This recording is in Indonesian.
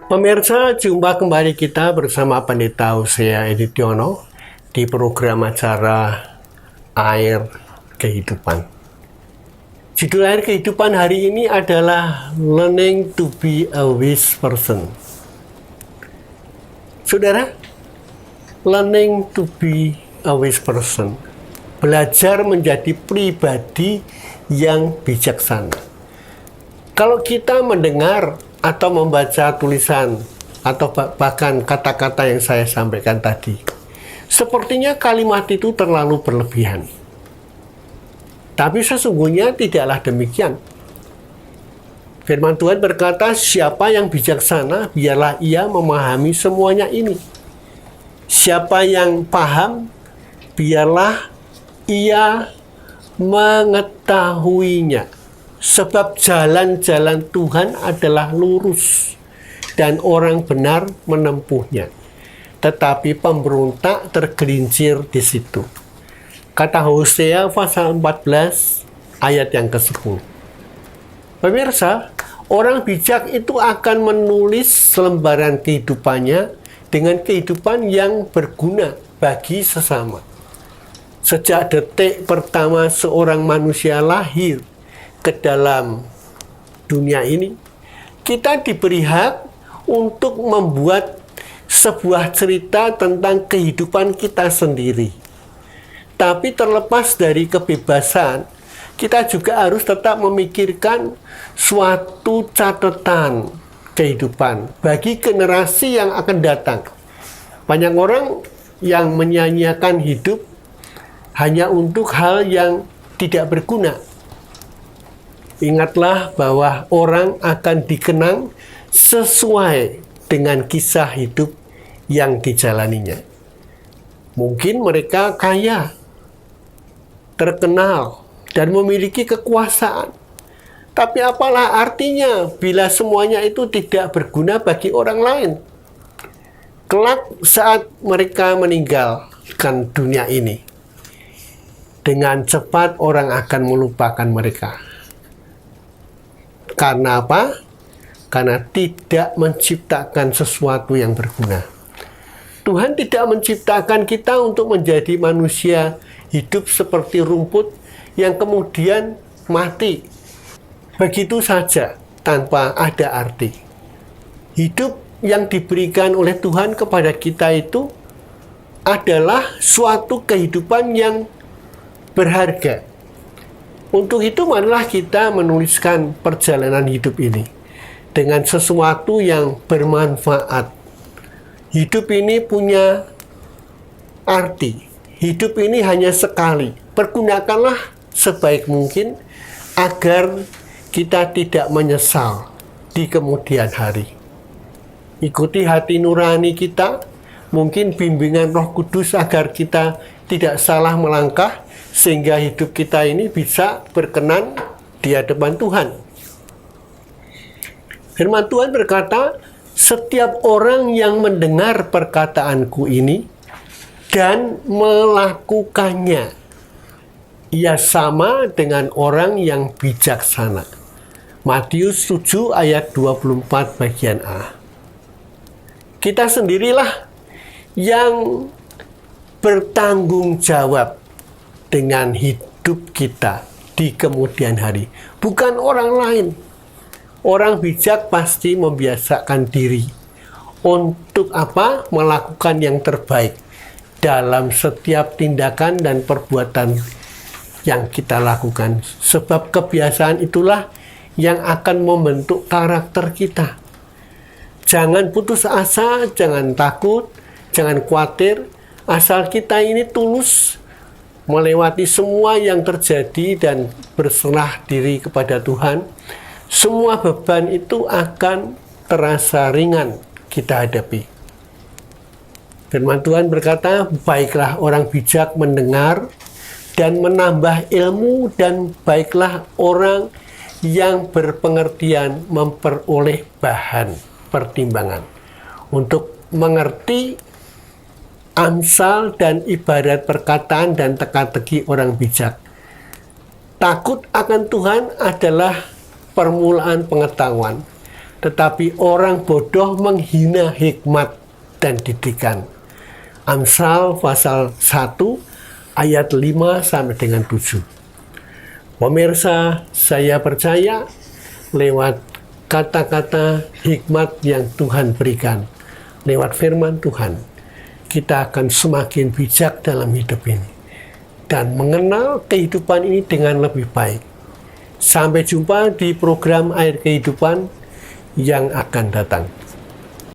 Pemirsa, jumpa kembali kita bersama Pendeta Hosea Editiono di program acara Air Kehidupan. Judul Air Kehidupan hari ini adalah Learning to be a Wise Person. Saudara, learning to be a wise person, belajar menjadi pribadi yang bijaksana. Kalau kita mendengar atau membaca tulisan atau bahkan kata-kata yang saya sampaikan tadi, sepertinya kalimat itu terlalu berlebihan. Tapi sesungguhnya tidaklah demikian. Firman Tuhan berkata, siapa yang bijaksana, biarlah ia memahami semuanya ini. Siapa yang paham, biarlah ia mengetahuinya. Sebab jalan-jalan Tuhan adalah lurus, dan orang benar menempuhnya. Tetapi pemberontak tergelincir di situ. Kata Hosea pasal 14 ayat yang ke-10. Pemirsa, orang bijak itu akan menulis selembaran kehidupannya dengan kehidupan yang berguna bagi sesama. Sejak detik pertama seorang manusia lahir ke dalam dunia ini, kita diberi hak untuk membuat sebuah cerita tentang kehidupan kita sendiri. Tapi terlepas dari kebebasan, kita juga harus tetap memikirkan suatu catatan kehidupan bagi generasi yang akan datang. Banyak orang yang menyanyiakan hidup hanya untuk hal yang tidak berguna. Ingatlah bahwa orang akan dikenang sesuai dengan kisah hidup yang dijalaninya. Mungkin mereka kaya, terkenal, dan memiliki kekuasaan. Tapi apalah artinya bila semuanya itu tidak berguna bagi orang lain? Kelak saat mereka meninggalkan dunia ini, dengan cepat orang akan melupakan mereka. Karena apa? Karena tidak menciptakan sesuatu yang berguna. Tuhan tidak menciptakan kita untuk menjadi manusia hidup seperti rumput yang kemudian mati begitu saja tanpa ada arti. Hidup yang diberikan oleh Tuhan kepada kita itu adalah suatu kehidupan yang berharga. Untuk itu marilah kita menuliskan perjalanan hidup ini dengan sesuatu yang bermanfaat. Hidup ini punya arti. Hidup ini hanya sekali. Pergunakanlah sebaik mungkin agar kita tidak menyesal di kemudian hari. Ikuti hati nurani kita, mungkin bimbingan Roh Kudus agar kita tidak salah melangkah, sehingga hidup kita ini bisa berkenan di hadapan Tuhan. Firman Tuhan berkata, setiap orang yang mendengar perkataanku ini dan melakukannya, ia sama dengan orang yang bijaksana. Matius 7 ayat 24 bagian A. Kita sendirilah yang bertanggung jawab dengan hidup kita di kemudian hari, bukan orang lain. Orang bijak pasti membiasakan diri untuk apa? Melakukan yang terbaik dalam setiap tindakan dan perbuatan yang kita lakukan. Sebab kebiasaan itulah yang akan membentuk karakter kita. Jangan putus asa, jangan takut, jangan khawatir, asal kita ini tulus melewati semua yang terjadi dan berserah diri kepada Tuhan, semua beban itu akan terasa ringan kita hadapi. Firman Tuhan berkata, baiklah orang bijak mendengar dan menambah ilmu, dan baiklah orang yang berpengertian memperoleh bahan pertimbangan untuk mengerti amsal dan ibarat perkataan dan teka-teki orang bijak. Takut akan Tuhan adalah permulaan pengetahuan, tetapi orang bodoh menghina hikmat dan didikan. Amsal pasal 1 ayat 5 sampai dengan 7. Pemirsa, saya percaya lewat kata-kata hikmat yang Tuhan berikan, lewat firman Tuhan, kita akan semakin bijak dalam hidup ini dan mengenal kehidupan ini dengan lebih baik. Sampai jumpa di program Air Kehidupan yang akan datang.